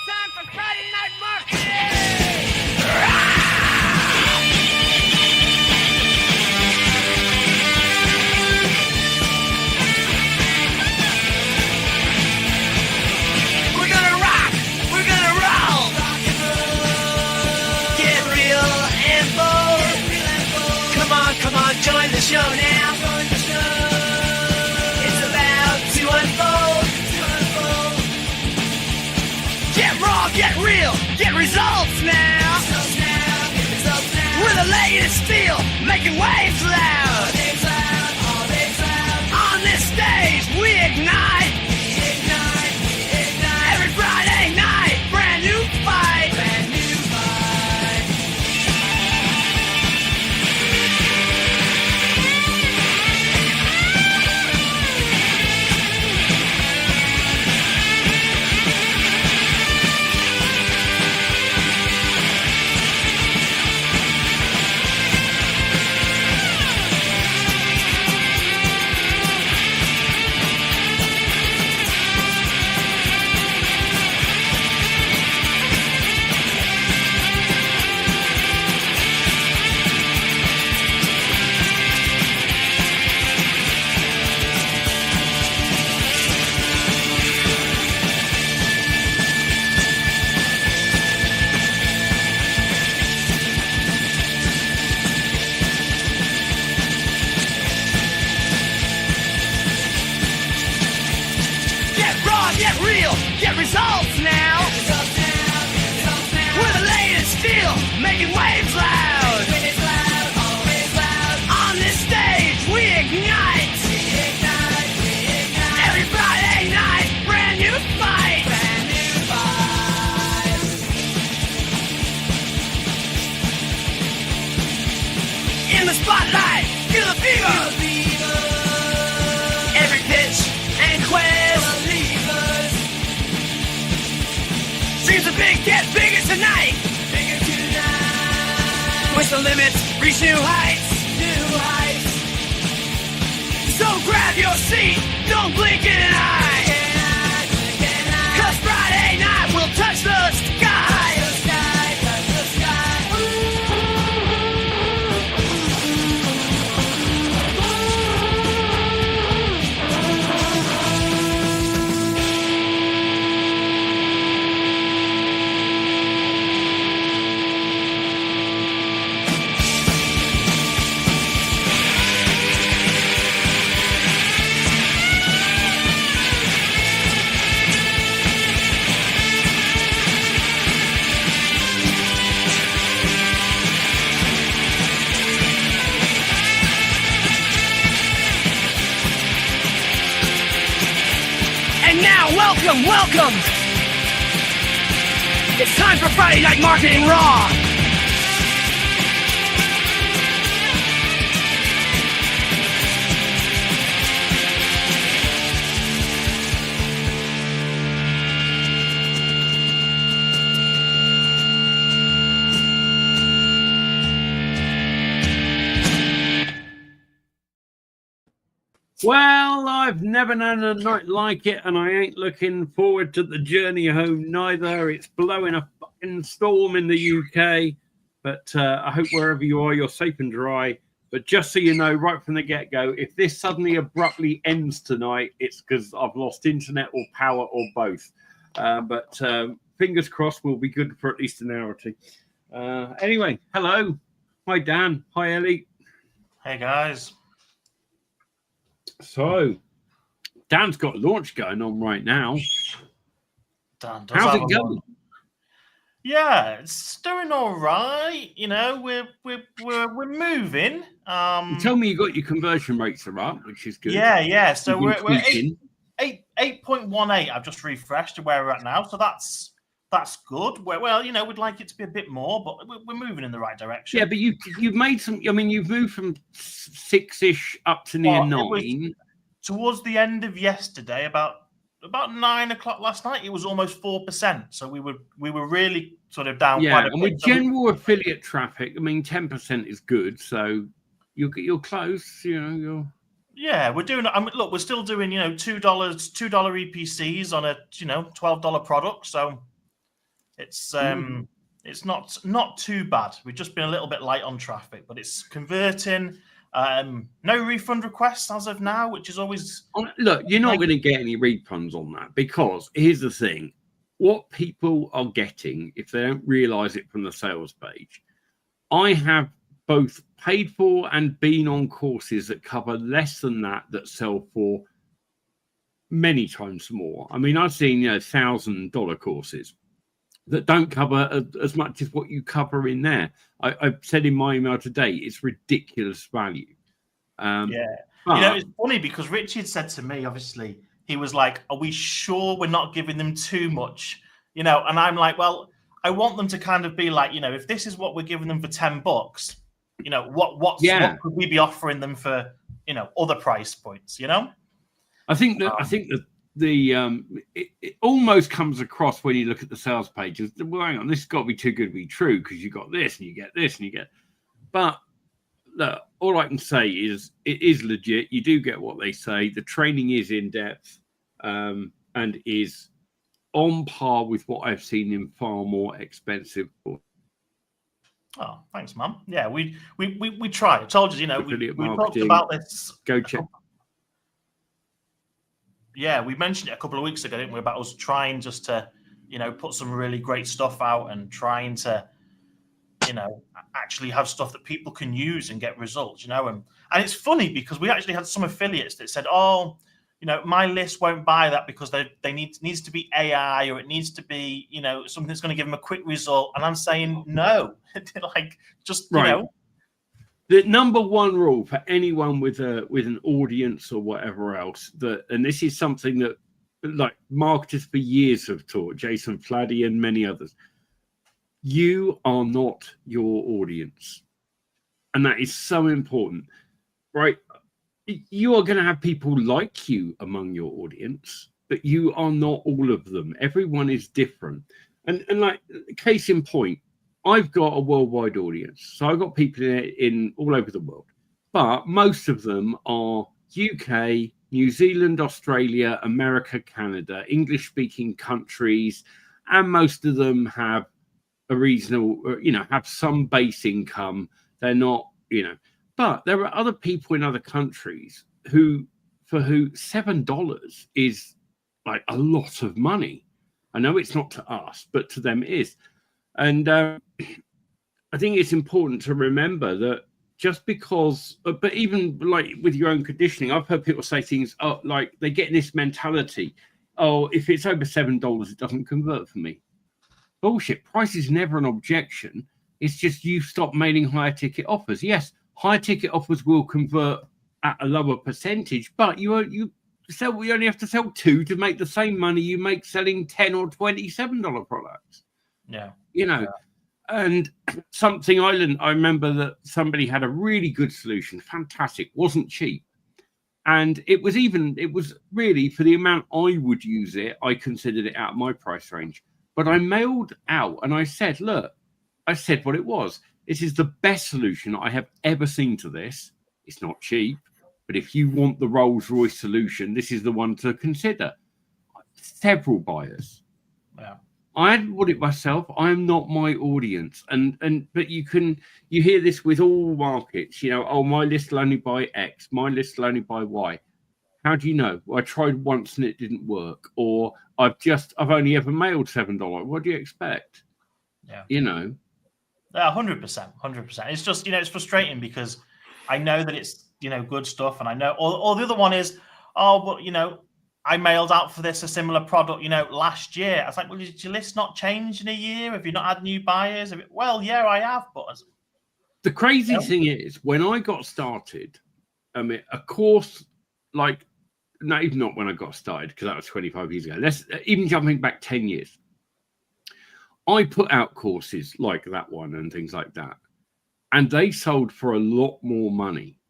time for Friday Night Marketing! We're gonna rock! We're gonna roll! Get real and bold! Come on, join the show now! It's about to unfold! Get raw, get real, get results now! We're the latest feel, making waves loud! On this stage, we ignite! Every Friday night, brand new fight! Get real, get results now. We're the latest feel, making waves loud. On this stage, we ignite. Every Friday night, brand new fight. In the spotlight, feel the fever. Every pitch and quest. Dreams are big, get bigger tonight. Push the limits, reach new heights. So grab your seat, don't blink an eye. 'Cause Friday night we'll touch the sky. And now, welcome! It's time for Friday Night Marketing Raw! Well, I've never known a night like it, and I ain't looking forward to the journey home neither. It's blowing a fucking storm in the UK, but I hope wherever you are, you're safe and dry. But just so you know, right from the get-go, if this suddenly abruptly ends tonight, it's because I've lost internet or power or both. But fingers crossed, we'll be good for at least an hour or two. Anyway, hello. Hi, Dan. Hi, Ellie. Hey, guys. So, Dan's got a launch going on right now. Dan does How's have it a going? lot. Yeah, it's doing all right. You know, we're moving. You told me you got your conversion rates are up, which is good. Yeah. So You've been we're tweaking. 8.18. I've just refreshed to where we're at now. So that's good. Well, you know, we'd like it to be a bit more, but we're moving in the right direction. Yeah, but you've made some. I mean, you've moved from 6-ish up to near 9. Towards the end of yesterday, about 9 o'clock last night, it was almost 4%. So we were really sort of down. Yeah, quite a and bit. with general affiliate traffic, I mean, 10% is good. So you're close. You know, you're. Yeah, we're doing. I mean, look, we're still doing, $2 EPCs on a $12 product. So It's not too bad. We've just been a little bit light on traffic, but it's converting. No refund requests as of now, which is always... Look, you're not going to get any refunds on that, because here's the thing. What people are getting, if they don't realize it from the sales page, I have both paid for and been on courses that cover less than that sell for many times more. I mean, I've seen, $1,000 courses that don't cover as much as what you cover in there. I've said in my email today, it's ridiculous value. But, it's funny because Richard said to me, obviously, he was like, are we sure we're not giving them too much? And I'm like, well, I want them to kind of be like, if this is what we're giving them for $10, what could we be offering them for, other price points, I think that it almost comes across when you look at the sales pages. Well, hang on, this has got to be too good to be true, because you got this and you get this and you get. But look, all I can say is it is legit. You do get what they say. The training is in depth and is on par with what I've seen in far more expensive. Oh, thanks, Mum. Yeah, we try. I told you, we talked about this. Go check. Yeah, we mentioned it a couple of weeks ago, didn't we, about us trying just to, put some really great stuff out and trying to, actually have stuff that people can use and get results, and it's funny because we actually had some affiliates that said, oh, my list won't buy that because they needs to be AI, or it needs to be, something that's going to give them a quick result. And I'm saying no, right. The number one rule for anyone with an audience or whatever else, and this is something that like marketers for years have taught, Jason Fladdy and many others, you are not your audience. And that is so important, right? You are going to have people like you among your audience, but you are not all of them. Everyone is different. And like, case in point, I've got a worldwide audience. So I've got people in all over the world, but most of them are UK, New Zealand, Australia, America, Canada, English-speaking countries, and most of them have a reasonable, have some base income. They're not, but there are other people in other countries for who $7 is like a lot of money. I know it's not to us, but to them it is. And I think it's important to remember that just because, but even like with your own conditioning, I've heard people say things like they get in this mentality, oh, if it's over $7, it doesn't convert for me. Bullshit. Price is never an objection. It's just you stop mailing higher ticket offers. Yes, high ticket offers will convert at a lower percentage, but you only have to sell 2 to make the same money you make selling $10 or $27 products. Yeah. And something I learned, I remember that somebody had a really good solution, fantastic, wasn't cheap. And it was really for the amount I would use it, I considered it out of my price range. But I mailed out and I said, look, what it was. This is the best solution I have ever seen to this. It's not cheap, but if you want the Rolls-Royce solution, this is the one to consider. Several buyers. Yeah. I hadn't bought it myself. I am not my audience. But you hear this with all markets, oh, my list will only buy X, my list will only buy Y. How do you know? Well, I tried once and it didn't work. Or I've only ever mailed $7. What do you expect? Yeah. 100%. 100%. It's just, it's frustrating because I know that it's, good stuff. And I know, or the other one is, oh, well, I mailed out for this, a similar product, last year. I was like, well, did your list not change in a year? Have you not had new buyers? Well, yeah, I have. But the crazy thing is, when I got started, a course like, not even not when I got started, because that was 25 years ago. Let's even jumping back 10 years. I put out courses like that one and things like that, and they sold for a lot more money.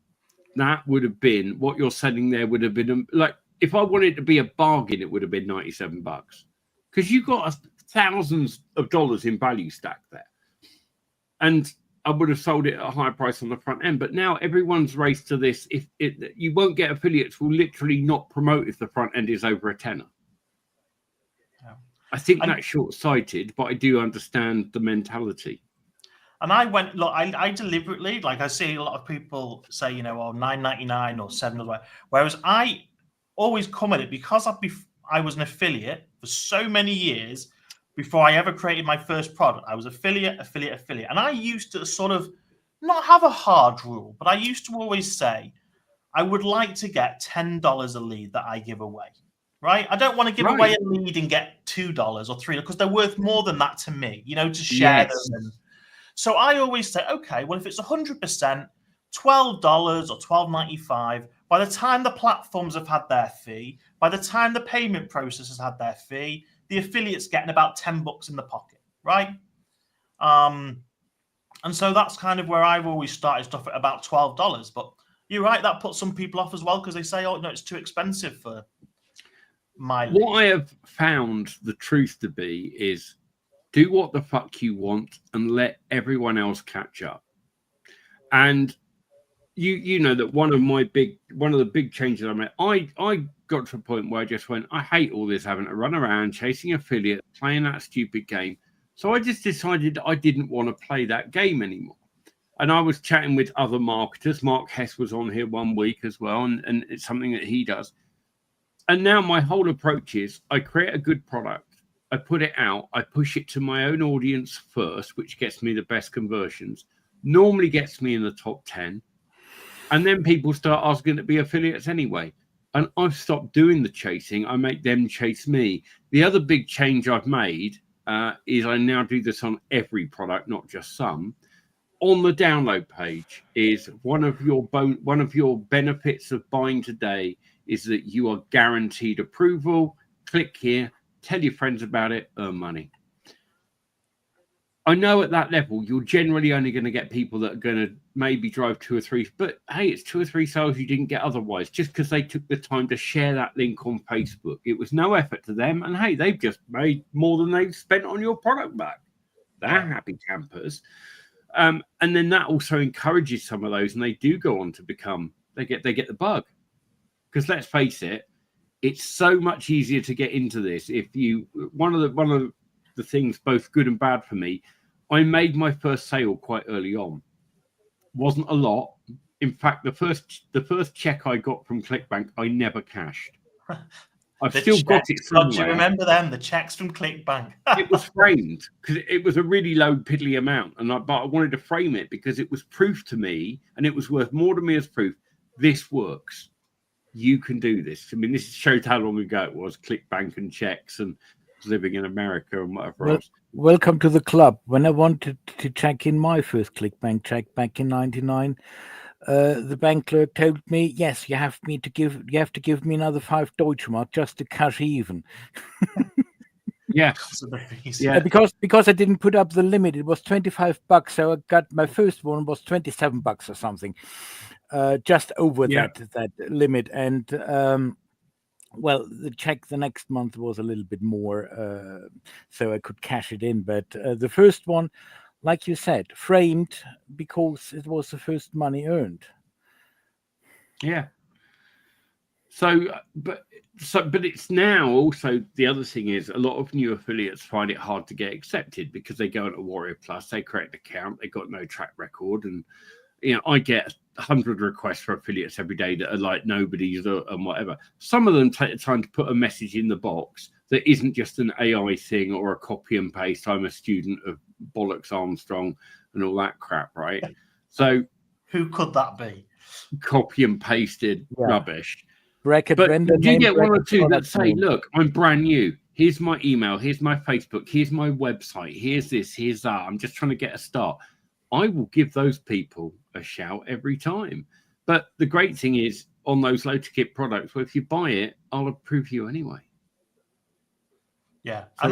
That would have been what you're selling there would have been like, if I wanted to be a bargain, it would have been $97 because you got thousands of dollars in value stack there. And I would have sold it at a higher price on the front end. But now everyone's raced to this. You won't get affiliates will literally not promote if the front end is over a tenner. Yeah. I think that's short-sighted, but I do understand the mentality. And I went, look, I deliberately, like I see a lot of people say, you know, oh, $9.99 or $7, whereas I always come at it because I was an affiliate for so many years before I ever created my first product. I was affiliate. And I used to sort of not have a hard rule, but I used to always say, I would like to get $10 a lead that I give away, right? I don't want to give away a lead and get $2 or $3 because they're worth more than that to me, you know, to share them. And so I always say, okay, well, if it's 100%, $12 or $12.95, by the time the platforms have had their fee, by the time the payment process has had their fee, the affiliate's getting about $10 in the pocket, right? And so that's kind of where I've always started stuff at about $12. But you're right, that puts some people off as well because they say, oh, no, it's too expensive for my lead. What I have found the truth to be is do what the fuck you want and let everyone else catch up. And you know that one of the big changes I made, I got to a point where I just went, I hate all this having to run around chasing affiliate, playing that stupid game. So I just decided I didn't want to play that game anymore. And I was chatting with other marketers. Mark Hess was on here one week as well, and it's something that he does. And now my whole approach is I create a good product. I put it out. I push it to my own audience first, which gets me the best conversions, normally gets me in the top 10. And then people start asking to be affiliates anyway. And I've stopped doing the chasing. I make them chase me. The other big change I've made is I now do this on every product, not just some. On the download page is one of your benefits of buying today is that you are guaranteed approval. Click here. Tell your friends about it, earn money. I know at that level, you're generally only going to get people that are going to maybe drive 2 or 3, but hey, it's 2 or 3 sales you didn't get otherwise, just because they took the time to share that link on Facebook. It was no effort to them, and hey, they've just made more than they've spent on your product back. They're happy campers. And then that also encourages some of those, and they do go on to become, they get the bug. Because let's face it, it's so much easier to get into this. If you, one of the things, both good and bad for me, I made my first sale quite early on. Wasn't a lot. In fact, the first check I got from ClickBank, I never cashed. I've still got it somewhere. Do you remember them? The checks from ClickBank. It was framed because it was a really low piddly amount, but I wanted to frame it because it was proof to me, and it was worth more to me as proof. This works. You can do this. I mean, this shows how long ago it was. ClickBank and checks and living in America and whatever else. Welcome to the club. When I wanted to check in my first ClickBank check back in '99, the bank clerk told me, "Yes, you have to give me another 5 Deutschmark just to cash even." Yeah, because I didn't put up the limit. It was $25, so I got my first one was $27 or something, just over that limit. And well, the check the next month was a little bit more, so I could cash it in. But the first one, like you said, framed because it was the first money earned. Yeah. But it's now also, the other thing is a lot of new affiliates find it hard to get accepted because they go into Warrior Plus, they create an account, they got no track record, and I get 100 requests for affiliates every day that are like nobody's and whatever. Some of them take the time to put a message in the box that isn't just an AI thing or a copy and paste. I'm a student of Bollocks Armstrong and all that crap, right? So who could that be? Copy and pasted rubbish. But you get one or two that say, look, I'm brand new. Here's my email. Here's my Facebook. Here's my website. Here's this. Here's that. I'm just trying to get a start. I will give those people a shout every time. But the great thing is on those low ticket products, well, if you buy it, I'll approve you anyway. Yeah. So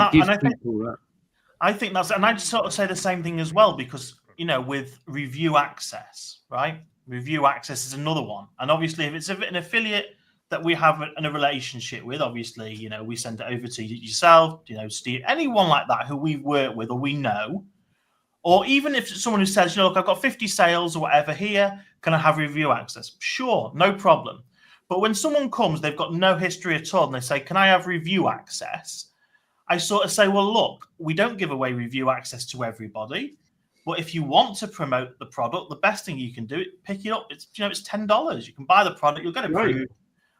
I think that's, and I just sort of say the same thing as well, because, with review access, right? Review access is another one. And obviously if it's an affiliate that we have a relationship with, obviously, we send it over to yourself, Steve, anyone like that who we've worked with or we know. Or even if it's someone who says, look, I've got 50 sales or whatever here, can I have review access? Sure, no problem. But when someone comes, they've got no history at all, and they say, can I have review access? I sort of say, well, look, we don't give away review access to everybody. But if you want to promote the product, the best thing you can do is pick it up. It's it's $10. You can buy the product, you'll get it approved,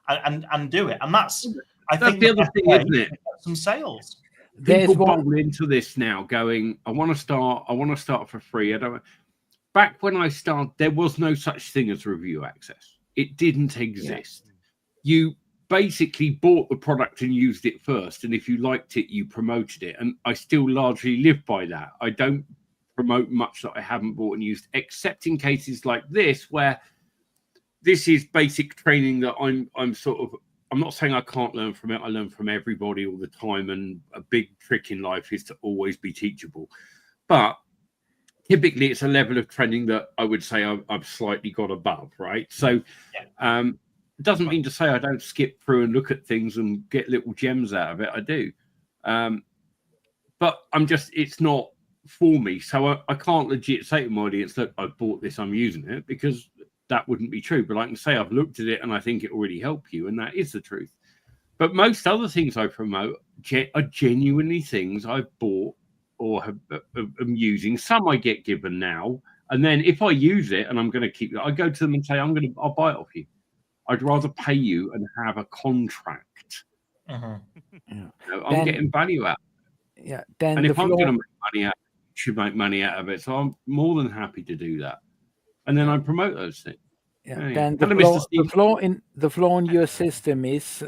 and do it. And that's think the other thing, isn't it? Some sales. People bowl into this now, going, I want to start for free. I don't. Back when I started, there was no such thing as review access. It didn't exist. Yeah. You basically bought the product and used it first, and if you liked it, you promoted it. And I still largely live by that. I don't promote much that I haven't bought and used, except in cases like this, where this is basic training that I'm not saying I can't learn from it. I learn from everybody all the time, and a big trick in life is to always be teachable. But typically it's a level of training that I would say I've slightly got above, right? So it doesn't mean to say I don't skip through and look at things and get little gems out of it. I do. But it's not for me. So I can't legit say to my audience, look, I bought this, I'm using it, because that wouldn't be true. But I can say I've looked at it and I think it will really help you. And that is the truth. But most other things I promote are genuinely things I've bought or am using. Some I get given now. And then if I use it and I'm going to keep it, I go to them and say, I'll buy it off you. I'd rather pay you and have a contract. Uh-huh. I'm getting value out. Yeah. And if I'm going to make money out, should make money out of it. So I'm more than happy to do that. And then I promote those things. Yeah. Then the flaw in your system is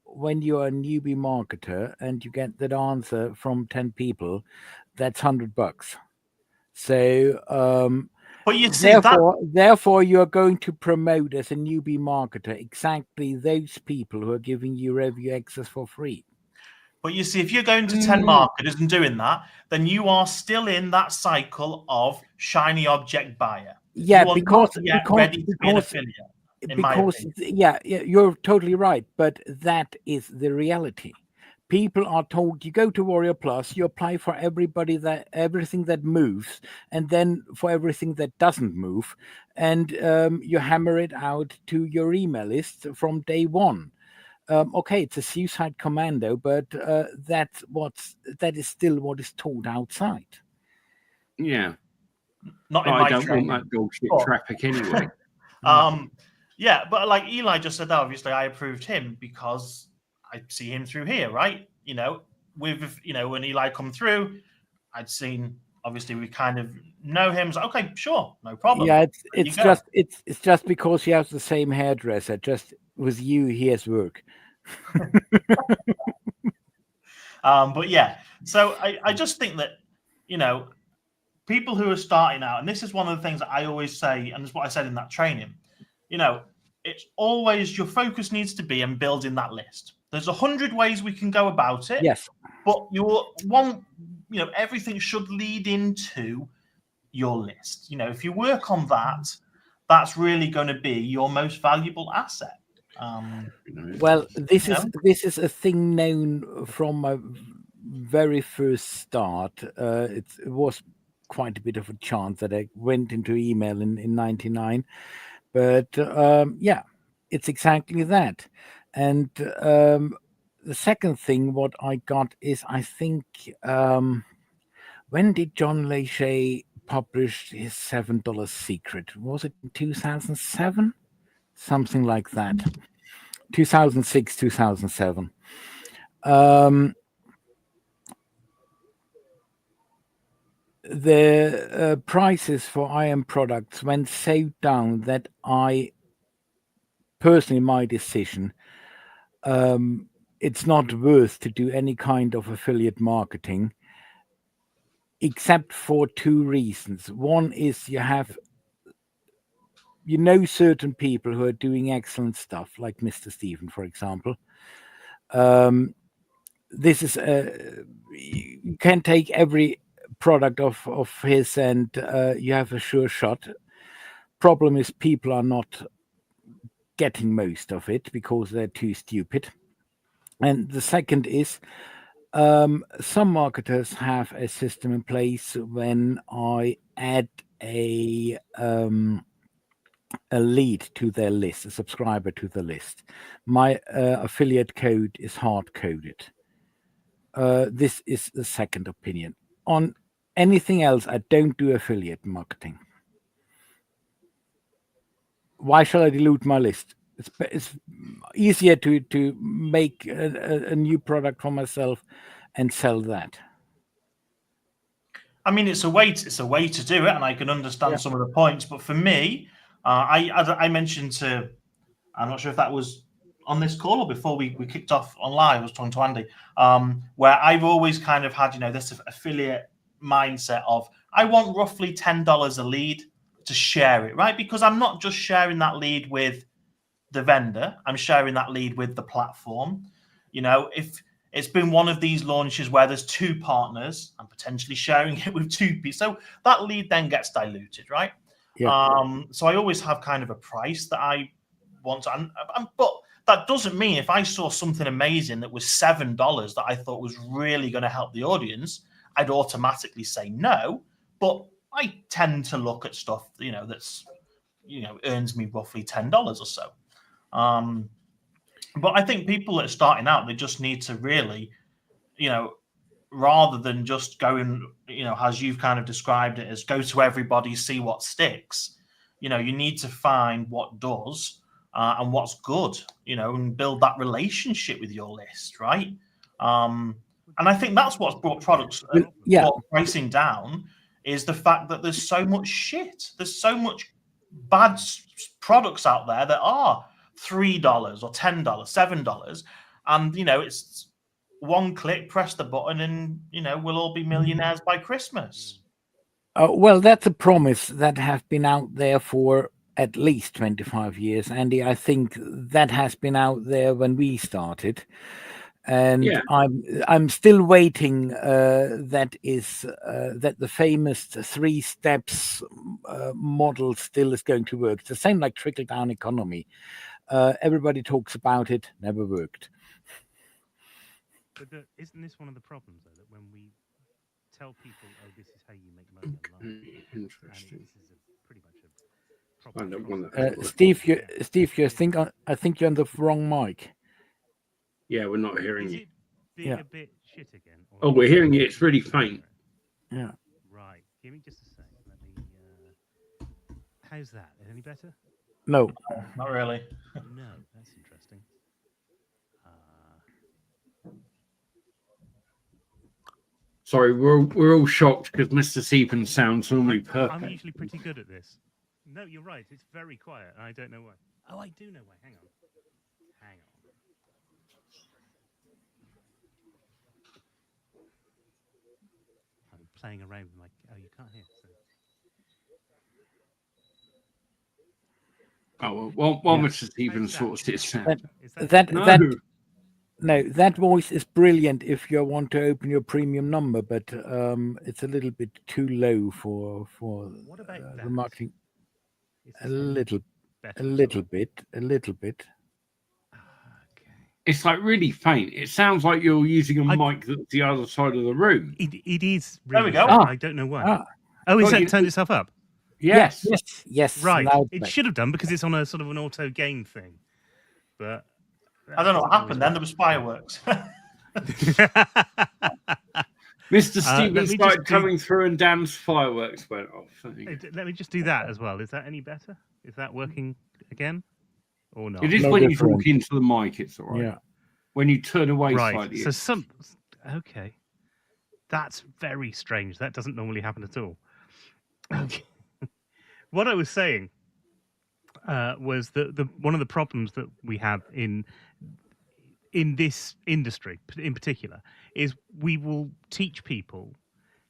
when you're a newbie marketer and you get that answer from 10 people, that's $100. So but you see therefore you're going to promote as a newbie marketer exactly those people who are giving you review access for free. But you see, if you're going to 10 marketers and doing that, then you are still in that cycle of shiny object buyer. Yeah, because you're totally right. But that is the reality. People are told you go to Warrior Plus, you apply for everything that moves, and then for everything that doesn't move, and you hammer it out to your email list from day one. Okay, it's a suicide commando, but that is still what is told outside. Yeah, not in my I don't training. want that bullshit traffic anyway. Yeah, but like Eli just said, obviously I approved him because I see him through here, right? With when Eli come through, I'd seen. Obviously, we kind of know him. So, okay, sure, no problem. Yeah, it's just because he has the same hairdresser. Just with you, he has work. But yeah, so I just think that people who are starting out, and this is one of the things that I always say, and it's what I said in that training. It's always your focus needs to be on building that list. There's 100 ways we can go about it. Yes, but everything should lead into your list. If you work on that, that's really going to be your most valuable asset. Well, this is a thing known from my very first start. It was quite a bit of a chance that I went into email in 99, but it's exactly that. And the second thing what I got is, I think, when did John Lachey publish his $7 Secret? Was it in 2007? Something like that. 2006, 2007. The prices for IM products went so down that I personally, my decision, it's not worth to do any kind of affiliate marketing, except for two reasons. One is you know certain people who are doing excellent stuff, like Mr. Stephen, for example. This is you can take every product of his and you have a sure shot. Problem is people are not getting most of it because they're too stupid. And the second is some marketers have a system in place when I add a lead to their list, a subscriber to the list. My affiliate code is hard coded. This is the second opinion. On anything else, I don't do affiliate marketing. Why shall I dilute my list? It's easier to make a new product for myself and sell that. I mean, it's a way to do it, and I can understand some of the points. But for me, I mentioned to, I'm not sure if that was on this call or before we kicked off on live. I was talking to Andy, where I've always kind of had, this affiliate mindset of I want roughly $10 a lead to share it, right? Because I'm not just sharing that lead with the vendor, I'm sharing that lead with the platform. If it's been one of these launches where there's two partners, I'm potentially sharing it with two people. So that lead then gets diluted, right? Yeah. So I always have kind of a price that I want to, but that doesn't mean if I saw something amazing that was $7 that I thought was really going to help the audience, I'd automatically say no. But I tend to look at stuff, that's, earns me roughly $10 or so. But I think people that are starting out, they just need to really, rather than just going, as you've kind of described it, as go to everybody, see what sticks. You need to find what does and what's good, and build that relationship with your list, right? And I think that's what's brought products, brought pricing down, is the fact that there's so much shit. There's so much bad products out there that are $3 or $10, $7, and it's one click, press the button, and we'll all be millionaires by Christmas. Well, that's a promise that has been out there for at least 25 years, Andy. I think that has been out there when we started, and I'm still waiting. That the famous 3 steps model still is going to work. It's the same like trickle down economy. Everybody talks about it, never worked. But isn't this one of the problems, though, that when we tell people, "Oh, this is how you make money online," interesting. And this is pretty much a problem. Steve, I think you're on the wrong mic. Yeah, we're not hearing you. Is it being a bit shit again? Oh, we're hearing you. It's really faint. Yeah. Right. Give me just a sec. Let me. How's that? Any better? No, not really. No, that's interesting. Sorry, we're all shocked because Mr. Stephen sounds normally perfect. I'm usually pretty good at this. No, you're right. It's very quiet, and I don't know why. Oh, I do know why. Hang on. I'm playing around with my. Oh, you can't hear. So. Oh, well, Mr. Stephen sorts it out. That voice is brilliant if you want to open your premium number, but it's a little bit too low for what about the marketing. A little bit. Okay. It's like really faint. It sounds like you're using a mic that's the other side of the room. It is. There Really we go. I don't know why. Is that turned itself up? Yes. Right. It should have done because it's on a sort of an auto gain thing. But I don't know what happened then. There was fireworks. Mr. Stevens started coming through and Dan's fireworks went off. Let me just do that as well. Is that any better? Is that working again? Or not? It is when you talk into the mic, it's all right. Yeah. When you turn away slightly. So okay. That's very strange. That doesn't normally happen at all. Okay. What I was saying was that one of the problems that we have in this industry in particular is we will teach people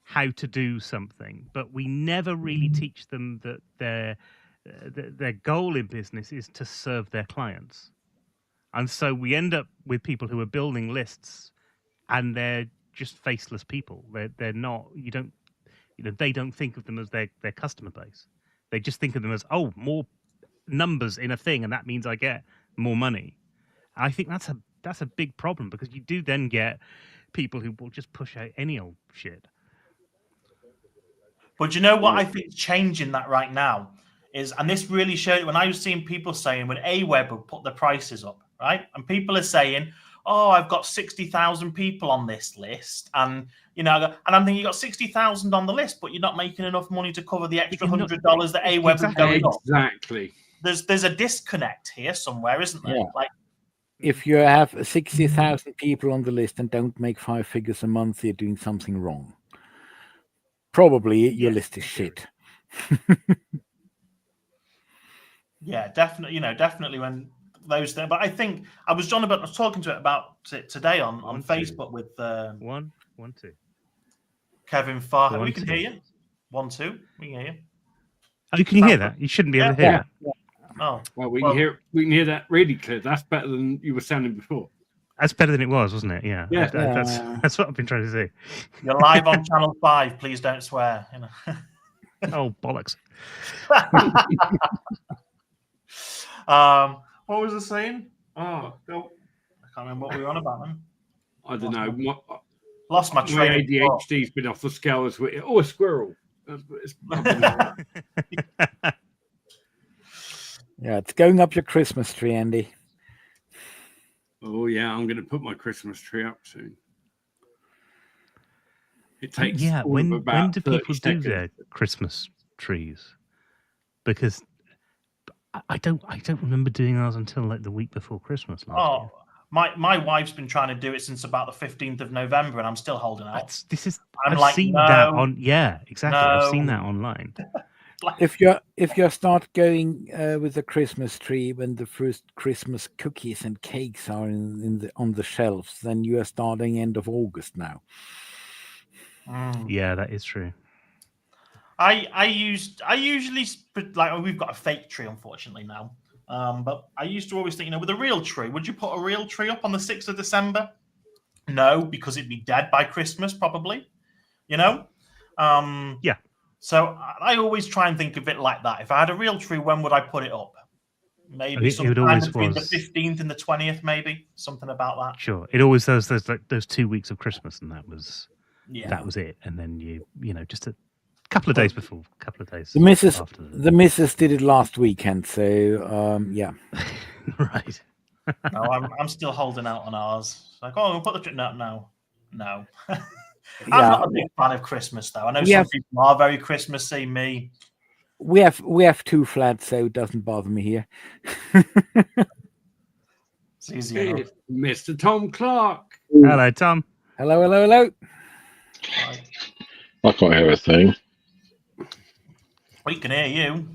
how to do something, but we never really teach them that their goal in business is to serve their clients. And so we end up with people who are building lists and they're just faceless people. They're not, they don't think of them as their customer base. They just think of them as, more numbers in a thing, and that means I get more money. I think that's a big problem because you do then get people who will just push out any old shit. But you know what I think is changing that right now is, and this really showed when I was seeing people saying when AWeber put the prices up, right? And people are saying, oh, I've got 60,000 people on this list, and and I'm thinking you got 60,000 on the list, but you're not making enough money to cover the extra $100 that AWeber is going up. Exactly. There's a disconnect here somewhere, isn't there? Yeah. Like, if you have 60,000 people on the list and don't make 5 figures a month, you're doing something wrong. Probably your list is shit. Yeah, definitely. Definitely when those things. But I think I was talking to it about it today on Facebook with 1, 2. Kevin Farr. We can hear you. 1, 2. We can hear you. Oh, can you hear that? You shouldn't be able to hear that. Yeah. Oh, well, we can hear that really clear. That's better than you were sounding before. That's better than it was, wasn't it? Yeah. Yeah. That's what I've been trying to say. You're live on Channel 5. Please don't swear. Oh, bollocks. What was I saying? Oh, no. I can't remember what we were on about then. I don't know. Lost my train. My ADHD's been off the scale as well. Oh, a squirrel. Yeah, it's going up your Christmas tree, Andy. Oh, yeah, I'm going to put my Christmas tree up soon. It takes when do people seconds. do their Christmas trees? Because I don't remember doing ours until like the week before Christmas last year. My wife's been trying to do it since about the 15th of November, and I'm still holding out. I've seen that on. Yeah, exactly. No. I've seen that online. If you start going with the Christmas tree when the first Christmas cookies and cakes are on the shelves, then you are starting end of August now. Yeah, that is true. I usually like we've got a fake tree unfortunately now, but I used to always think with a real tree, would you put a real tree up on the 6th of December? No, because it'd be dead by Christmas probably. Yeah. So I always try and think of it like that. If I had a real tree, when would I put it up? Maybe sometime between the 15th and the 20th, maybe something about that. Sure, it always does. There's like those 2 weeks of Christmas, and that was it. And then you just a couple of days before, a couple of days. The missus did it last weekend, so yeah. Right. No, I'm still holding out on ours. It's like, we'll put the tree. No. I'm not a big fan of Christmas, though. I know some people are very Christmassy. Me, we have 2 flats, so it doesn't bother me here. It's easy enough. Mr. Tom Clark. Hello, Tom. Hello. I can't hear a thing. We can hear you.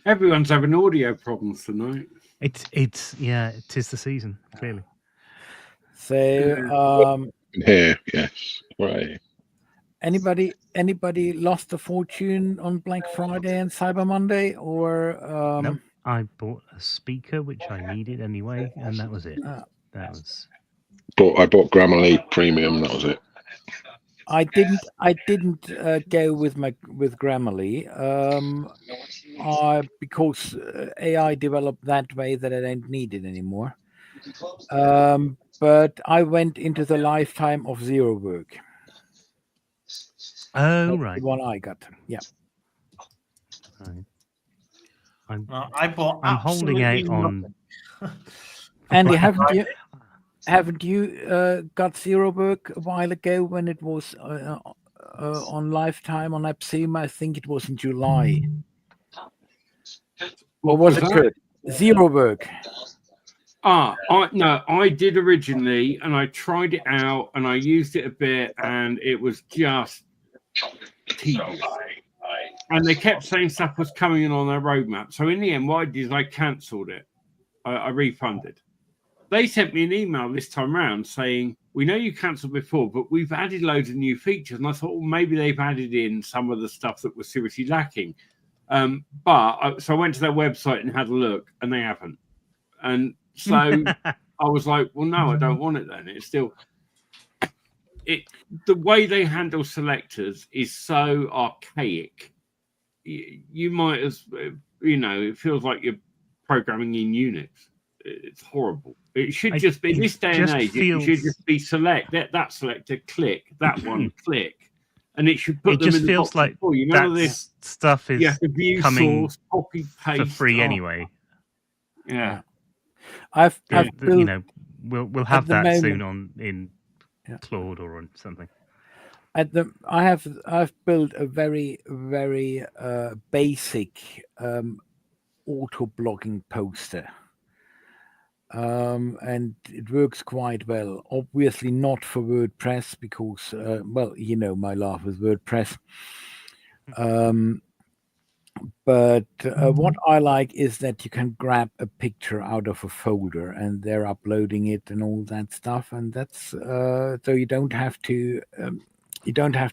Everyone's having audio problems tonight. It is the season, clearly. So here, yes, right. Anybody lost a fortune on Black Friday and Cyber Monday, or No, I bought a speaker which I needed anyway, and that was it. That was. I bought Grammarly Premium. That was it. I didn't go with Grammarly because AI developed that way that I don't need it anymore. But I went into the lifetime of Zero Work. Oh, That's right. the one I got. Yeah. I'm holding out on. Andy, haven't you got Zero Work a while ago when it was on Lifetime on Epsima? I think it was in July. Or was it good? Zero Work. I did originally, and I tried it out, and I used it a bit, and it was just tedious. And they kept saying stuff was coming in on their roadmap. So in the end, what I did is I cancelled it. I refunded. They sent me an email this time around saying, we know you cancelled before, but we've added loads of new features. And I thought, well, maybe they've added in some of the stuff that was seriously lacking. So I went to their website and had a look, and they haven't. And so I was like, well, no, I don't want it then. It's still... the way they handle selectors is so archaic. You might as... it feels like you're programming in Unix. It's horrible. It should just be, in this day and age, it should just be select, that selector, click, that one, click. and it should put It them just in the feels box like before you. None of that this. stuff You is have to view coming source, copy, paste for free oh, anyway. Yeah. I've built, You know, we'll have the that moment- soon in Yeah. Claude or on something. I've built a very basic auto blogging poster, and it works quite well. Obviously not for WordPress because well, you know my love with WordPress. But what I like is that you can grab a picture out of a folder and they're uploading it and all that stuff, and that's so you don't have to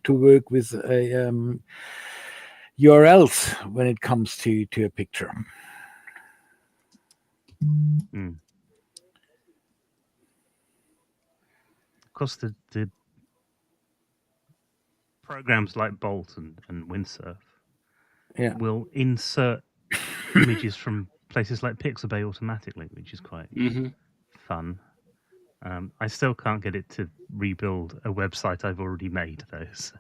work with URLs when it comes to a picture. Mm. Of course, the programs like Bolt and Windsurf Yeah. will insert images from places like Pixabay automatically, which is quite fun. I still can't get it to rebuild a website I've already made, though. So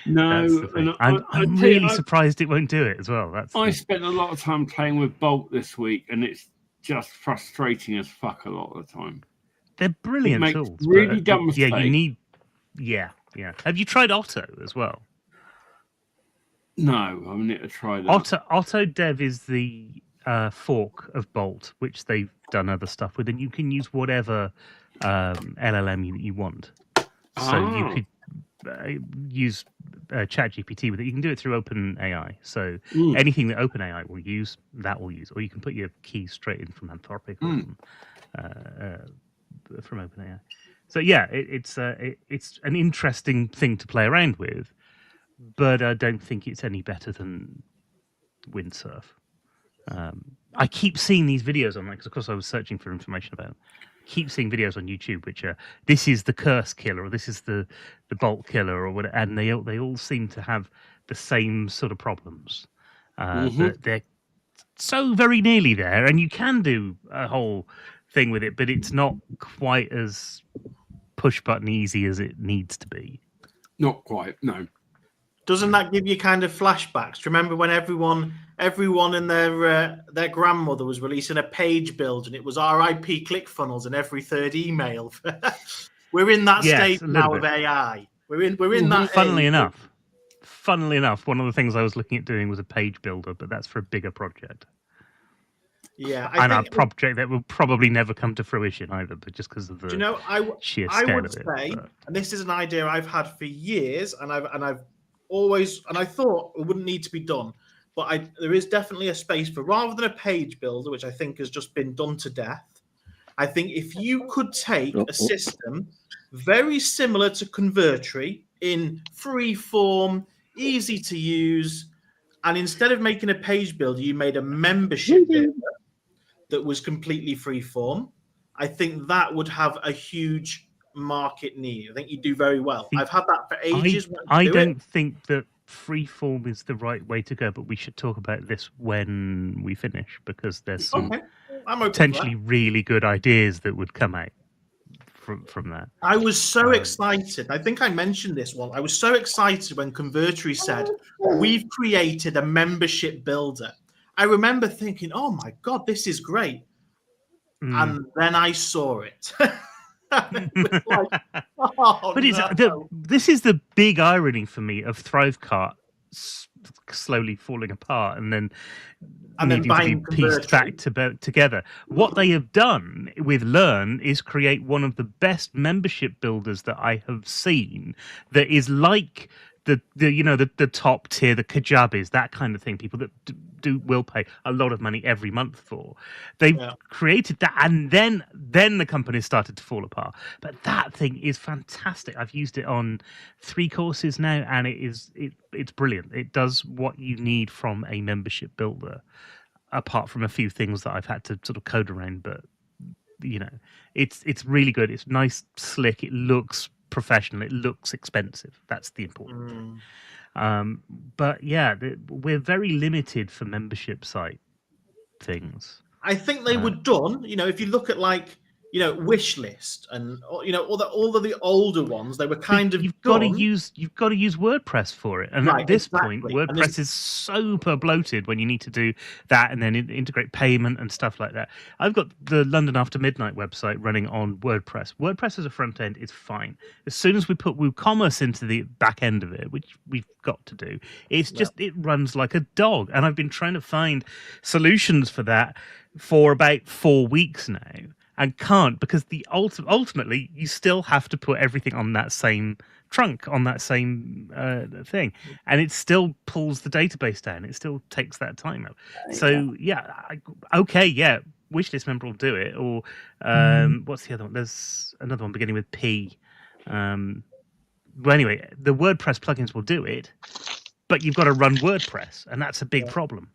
No, that's the thing. and I'm really surprised it won't do it as well. I spent a lot of time playing with Bolt this week, and it's just frustrating as fuck a lot of the time. They're brilliant makes tools. really but, dumb yeah, you mistakes. need. Yeah. Have you tried Otto as well? No, I need to try that. Otto Dev is the fork of Bolt, which they've done other stuff with, and you can use whatever LLM you want. So you could use ChatGPT with it. You can do it through OpenAI. So anything that OpenAI will use, that will use. Or you can put your keys straight in from Anthropic or from OpenAI. So yeah, it's an interesting thing to play around with, but I don't think it's any better than Windsurf. I keep seeing these videos online because, of course, I was searching for information about them. Keep seeing videos on YouTube which are this is the curse killer or this is the bolt killer or whatever, and they all seem to have the same sort of problems. That they're so very nearly there, and you can do a whole thing with it, but it's not quite as push button easy as it needs to be. Not quite, no. Doesn't that give you kind of flashbacks? Do you remember when everyone and their grandmother was releasing a page build, and it was RIP ClickFunnels in every third email? We're in that stage now of AI. We're in that. Funnily enough, one of the things I was looking at doing was a page builder, but that's for a bigger project. Yeah, a project that will probably never come to fruition either, but just because of the sheer scale I would of it. say, and this is an idea I've had for years, and I've always, and I thought it wouldn't need to be done, but there is definitely a space for, rather than a page builder, which I think has just been done to death. I think if you could take a system very similar to Convertri in free form, easy to use, and instead of making a page builder, you made a membership builder that was completely free form, I think that would have a huge market need. I think you do very well. I've had that for ages. I don't think that free form is the right way to go, but we should talk about this when we finish, because there's some potentially really good ideas that would come out from that. I was so excited. I think I mentioned this one. I was so excited when Convertri said, we've created a membership builder. I remember thinking, oh my God, this is great. And then I saw it. This is the big irony for me of Thrivecart slowly falling apart and then needing to be pieced back together. What they have done with Learn is create one of the best membership builders that I have seen, that is like the top tier, the Kajabis, that kind of thing, people that will pay a lot of money every month for. They've created that, and then the company started to fall apart. But that thing is fantastic. I've used it on 3 courses now, and it's brilliant. It does what you need from a membership builder, apart from a few things that I've had to sort of code around. But it's really good. It's nice, slick. It looks professional. It looks expensive. That's the important thing. But yeah, we're very limited for membership site things. I think they were done. If you look at Wish List and all of the older ones. They were kind of you've got to use WordPress for it, and Right, at this exactly. point, And WordPress is super bloated when you need to do that and then integrate payment and stuff like that. I've got the London After Midnight website running on WordPress. WordPress as a front end is fine. As soon as we put WooCommerce into the back end of it, which we've got to do, it's just it runs like a dog. And I've been trying to find solutions for that for about 4 weeks now. And can't, because ultimately you still have to put everything on that same trunk, on that same thing, and it still pulls the database down. It still takes that time out. So Wishlist Member will do it. Or what's the other one? There's another one beginning with P. Well, anyway, the WordPress plugins will do it, but you've got to run WordPress, and that's a big problem.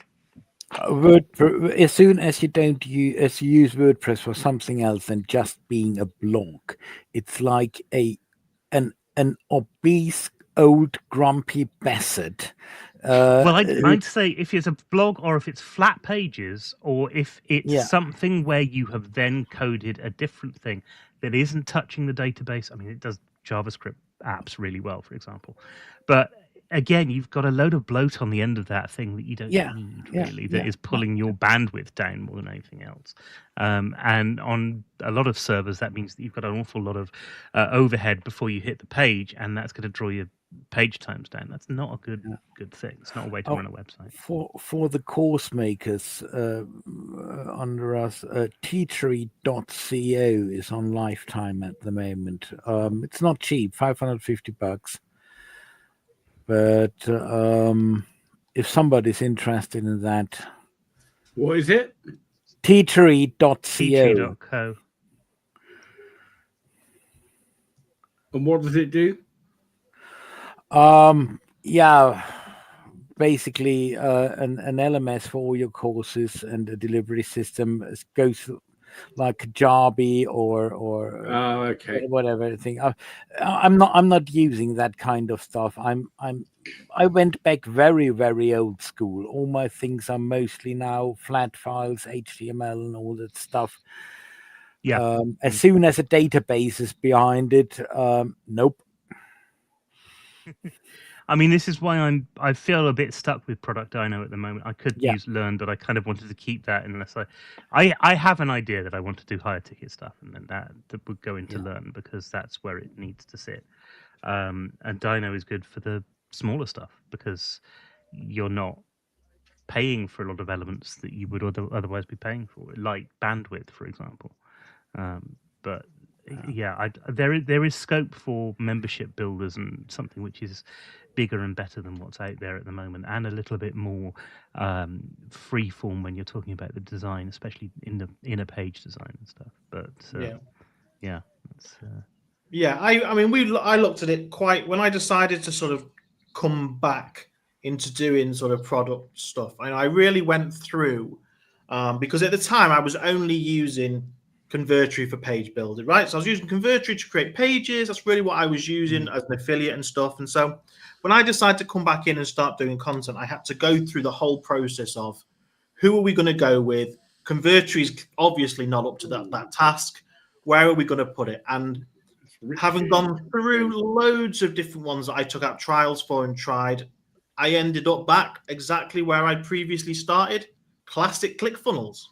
As soon as you use WordPress for something else than just being a blog, it's like an obese old grumpy bastard. Well, I'd say if it's a blog or if it's flat pages or if it's something where you have then coded a different thing that isn't touching the database. I mean, it does JavaScript apps really well, for example, but again, you've got a load of bloat on the end of that thing that you don't need, really, that is pulling your bandwidth down more than anything else. And on a lot of servers, that means that you've got an awful lot of overhead before you hit the page, and that's going to draw your page times down. That's not a good thing. It's not a way to run a website. For the course makers under us, teachery.co is on lifetime at the moment. It's not cheap, $550. But if somebody's interested in that, what is it? Teachery.co. Teachery.co. And what does it do? Basically an LMS for all your courses and a delivery system. It goes like Kajabi or whatever thing. I'm not using that kind of stuff. I went back very, very old school. All my things are mostly now flat files, HTML, and all that stuff. Yeah. As soon as a database is behind it, nope. I mean, this is why I feel a bit stuck with Product Dino at the moment. I could use Learn, but I kind of wanted to keep that unless I have an idea that I want to do higher ticket stuff, and then that would go into Learn because that's where it needs to sit. And Dino is good for the smaller stuff because you're not paying for a lot of elements that you would otherwise be paying for, like bandwidth, for example. But there is scope for membership builders and something which is bigger and better than what's out there at the moment, and a little bit more free form when you're talking about the design, especially in the inner page design and stuff. But I looked at it quite when I decided to sort of come back into doing sort of product stuff, and I really went through because at the time I was only using Convertri for page builder, right? So I was using Convertri to create pages. That's really what I was using as an affiliate and stuff. And so when I decided to come back in and start doing content, I had to go through the whole process of who are we going to go with? Convertri is obviously not up to that task. Where are we going to put it? And having gone through loads of different ones that I took out trials for and tried, I ended up back exactly where I previously started, classic ClickFunnels.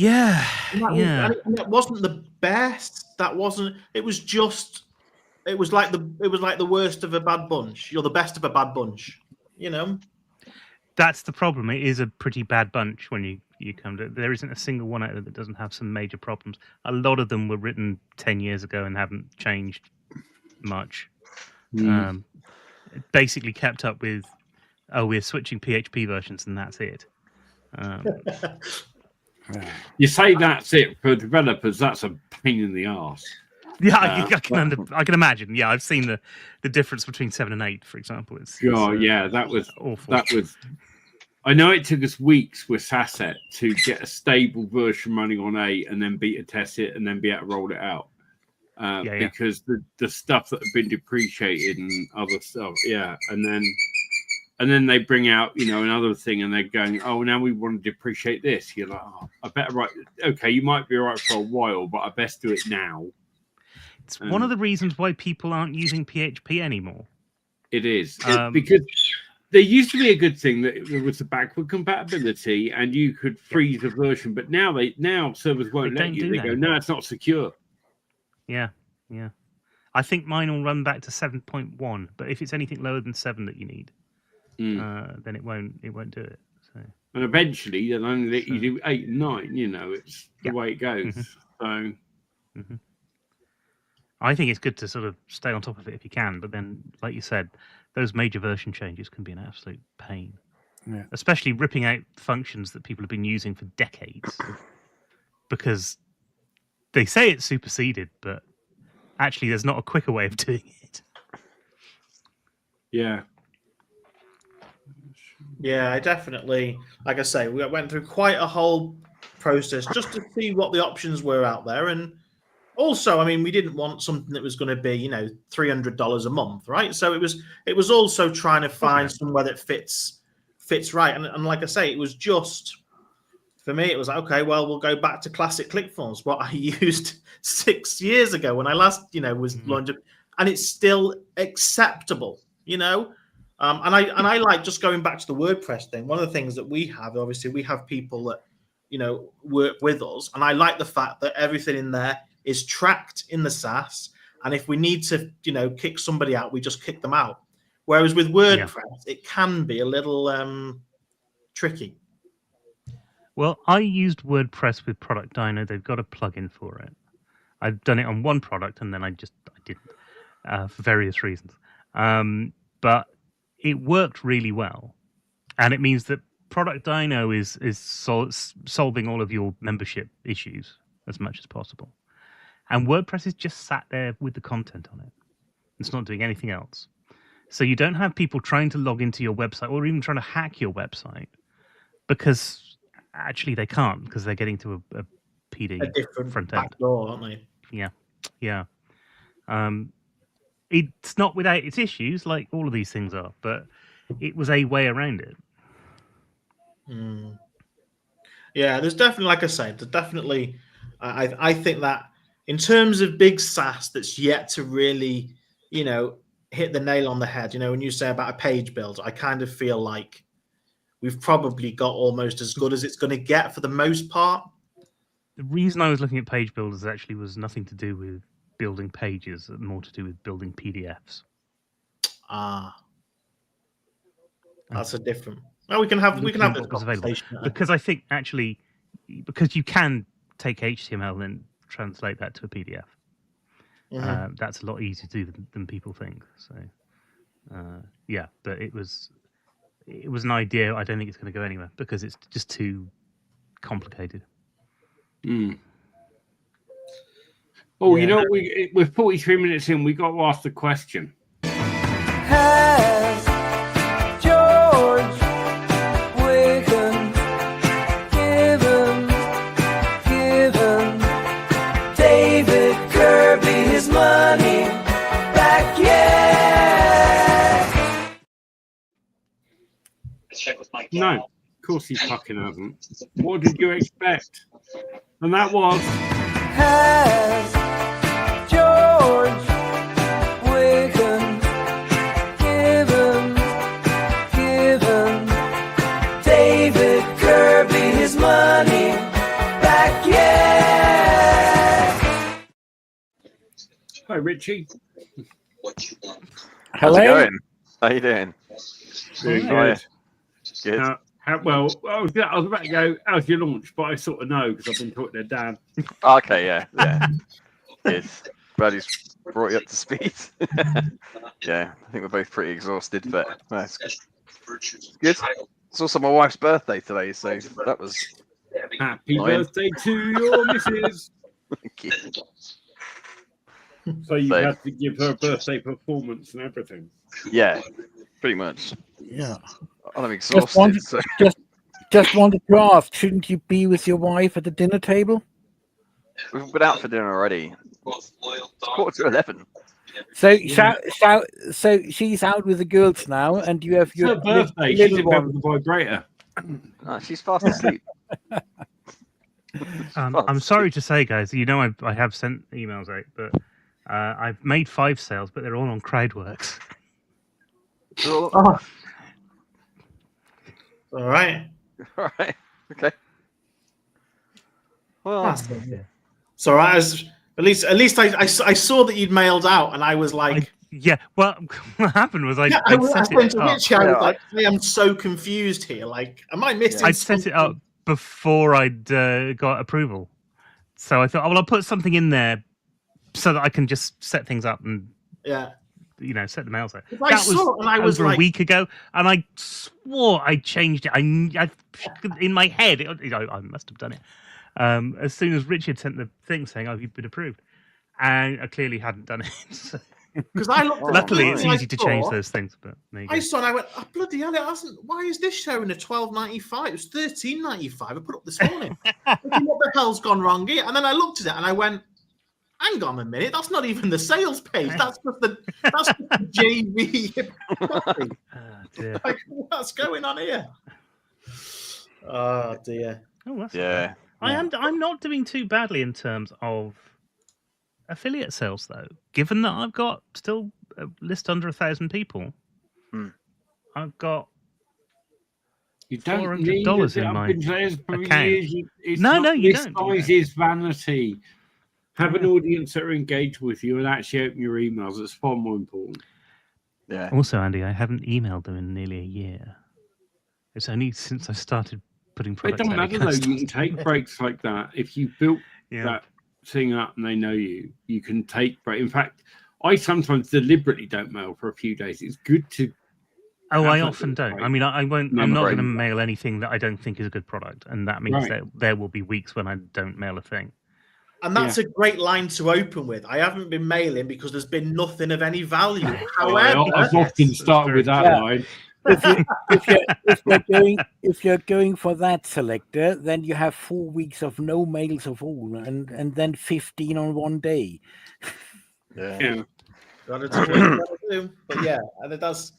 Yeah, and it wasn't the best. It was like the worst of a bad bunch. You're the best of a bad bunch. That's the problem. It is a pretty bad bunch when you come to. There isn't a single one out there that doesn't have some major problems. A lot of them were written 10 years ago and haven't changed much. Basically kept up with. Oh, we're switching PHP versions and that's it. You say that's it for developers. That's a pain in the arse. Yeah, I can imagine. Yeah, I've seen the difference between 7 and 8, for example. That was awful. That was. I know it took us weeks with Sasset to get a stable version running on 8 and then beta test it and then be able to roll it out. Because the stuff that had been depreciated and other stuff, and then And then they bring out, another thing, and they're going, "Oh, now we want to depreciate this." You're like, "Oh, I better write." Okay, you might be all right for a while, but I best do it now. It's one of the reasons why people aren't using PHP anymore. It is because there used to be a good thing that it was the backward compatibility, and you could freeze a version. But now servers won't let you. They go, "No, it's not secure." Yeah. I think mine will run back to 7.1, but if it's anything lower than 7 that you need. Then it won't do it. So. And eventually they'll only let you do 8 and 9. It's the way it goes. So I think it's good to sort of stay on top of it if you can, but then, like you said, those major version changes can be an absolute pain. Yeah. Especially ripping out functions that people have been using for decades, because they say it's superseded, but actually there's not a quicker way of doing it. Yeah. Yeah, I definitely, like I say, we went through quite a whole process just to see what the options were out there. And also, I mean, we didn't want something that was going to be, $300 a month, right? So it was also trying to find somewhere that fits right. And like I say, it was just, for me, it was like, okay, well, we'll go back to classic ClickFunnels, what I used 6 years ago when I last, was launched, and it's still acceptable, And I like just going back to the WordPress thing. One of the things that we have, obviously, we have people that, work with us. And I like the fact that everything in there is tracked in the SaaS. And if we need to, kick somebody out, we just kick them out. Whereas with WordPress, it can be a little tricky. Well, I used WordPress with Product Dino. They've got a plugin for it. I've done it on one product and then I didn't for various reasons. But it worked really well, and it means that Product Dino is solving all of your membership issues as much as possible, and WordPress is just sat there with the content on it. It's not doing anything else, so you don't have people trying to log into your website or even trying to hack your website, because actually they can't, because they're getting to a PD, a different front end. Backdoor, aren't they? Yeah. It's not without its issues, like all of these things are, but it was a way around it. Yeah, there's definitely, like I said, there's definitely, I think that in terms of big SaaS that's yet to really, hit the nail on the head, when you say about a page builder, I kind of feel like we've probably got almost as good as it's going to get for the most part. The reason I was looking at page builders actually was nothing to do with building pages, more to do with building PDFs. That's a different. Well, we can have this conversation because I think actually, because you can take HTML and translate that to a PDF. That's a lot easier to do than people think. So, but it was an idea. I don't think it's going to go anywhere because it's just too complicated. Oh, we're 43 minutes in. We got to ask the question. Has George Wigan given David Kirby his money back yet? No, of course he fucking hasn't. What did you expect? And that was... Has George Wigan given David Kirby his money back yet? Hi, Richie. How's it going? How you doing? Doing good. Good. Well, I was about to go, how's your launch? But I sort of know because I've been talking to Dan. Okay, yeah. Good. Bradley's brought you up to speed. Yeah, I think we're both pretty exhausted, but that's good. It's also my wife's birthday today, so that was... Happy birthday to your missus. Thank you. So you have to give her a birthday performance and everything. Yeah, pretty much. Yeah. I'm exhausted. Just wanted to ask, shouldn't you be with your wife at the dinner table? We've been out for dinner already. It's 11:15. So so she's out with the girls now, and you have It's your her birthday. She's little in bed one. with the vibrator. She's fast asleep. I'm sorry to say, guys. You know, I have sent emails out, but I've made 5 sales, but they're all on Crowdworks. Oh. All right. All right. Okay. Well, It's all right. At least I saw that you'd mailed out, and I was like, yeah. Well, what happened was I I set went it to up. Richie. I was like, I am so confused here. Like, am I missing? I'd set it up before I'd got approval, so I thought, oh, well, I'll put something in there so that I can just set things up and set the mails out. I saw it and I was over like, a week ago, and I swore I changed it. I in my head, I must have done it. As soon as Richard sent the thing saying, "Oh, you've been approved," and I clearly hadn't done it. Because I looked. Luckily, it's easy to change those things. But I saw and I went, oh, bloody hell! It hasn't. Why is this showing a $12.95? It was $13.95. I put up this morning. What the hell's gone wrong here? And then I looked at it and I went, hang on a minute. That's not even the sales page. That's just the JV. Like, what's going on here? Oh dear. Oh, that's yeah. I'm not doing too badly in terms of affiliate sales, though. Given that I've got still a list under 1,000 people, I've got You don't $400 in my account. No, you don't. Size is vanity. Have an audience that are engaged with you and actually open your emails. It's far more important. Yeah. Also, Andy, I haven't emailed them in nearly a year. It's only since I started putting It products doesn't out. matter though. You can take breaks like that. If you built that thing up and they know you, you can take breaks. In fact, I sometimes deliberately don't mail for a few days. It's good to. Oh, I often don't. I mean, I won't. I'm not going to mail anything that I don't think is a good product, and that means that there will be weeks when I don't mail a thing. And that's a great line to open with. I haven't been mailing because there's been nothing of any value. However, I've often started with that line. If you're going for that selector, then you have 4 weeks of no mails of all, and then 15 on one day. Gotta do what you gotta do. But yeah, and that's.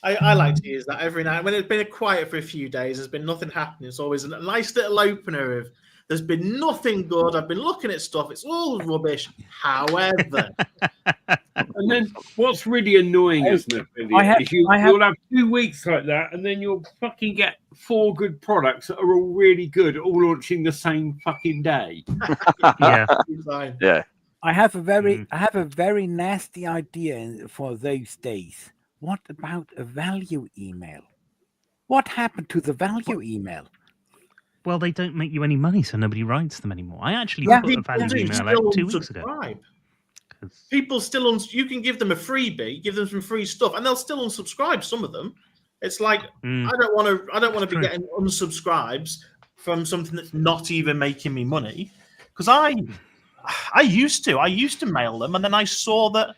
I like to use that every night. When it's been quiet for a few days, there's been nothing happening. It's always a nice little opener of. There's been nothing good. I've been looking at stuff. It's all rubbish. However, and then what's really annoying is you'll have 2 weeks like that, and then you'll fucking get 4 good products that are all really good, all launching the same fucking day. Yeah. I have a very nasty idea for those days. What about a value email? What happened to the value email? Well, they don't make you any money, so nobody writes them anymore. I actually put a value email out 2 weeks ago. People still you can give them a freebie, give them some free stuff, and they'll still unsubscribe. Some of them, it's like I don't want to be getting unsubscribes from something that's not even making me money. Because I used to mail them, and then I saw that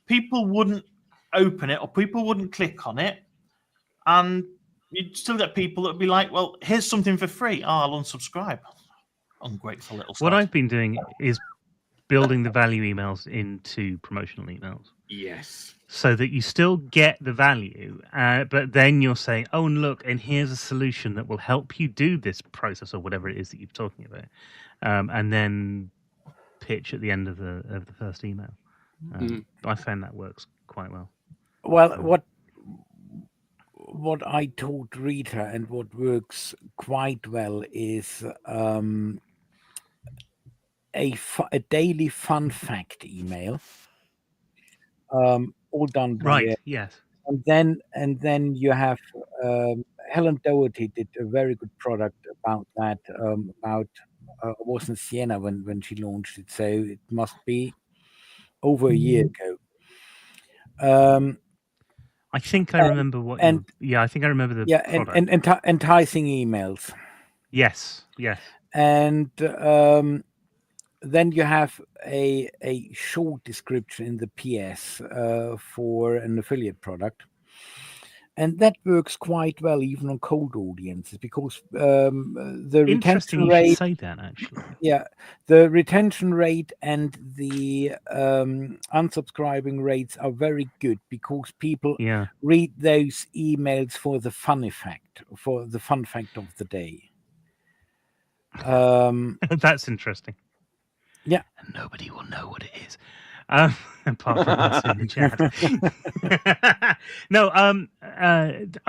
people wouldn't open it or people wouldn't click on it, and you'd still get people that would be like, well, here's something for free. Oh, I'll unsubscribe. Ungrateful little stuff. What I've been doing is building the value emails into promotional emails. Yes. So that you still get the value, but then you're saying, oh, look, and here's a solution that will help you do this process or whatever it is that you're talking about. And then pitch at the end of the first email. I found that works quite well. Well, what I told Rita and what works quite well is a daily fun fact email, all done by right. Yes, and then you have Helen Doherty did a very good product about that. It was in Siena when she launched it, so it must be over a year ago. I think I remember what. I think I remember the product. and enticing emails. Yes. And then you have a short description in the PS for an affiliate product. And that works quite well even on cold audiences because the Interesting retention you should rate, say that, actually. the retention rate and the unsubscribing rates are very good because people Yeah. read those emails for the fun fact of the day. That's interesting. Yeah. And nobody will know what it is. Apart from us in the chat. No,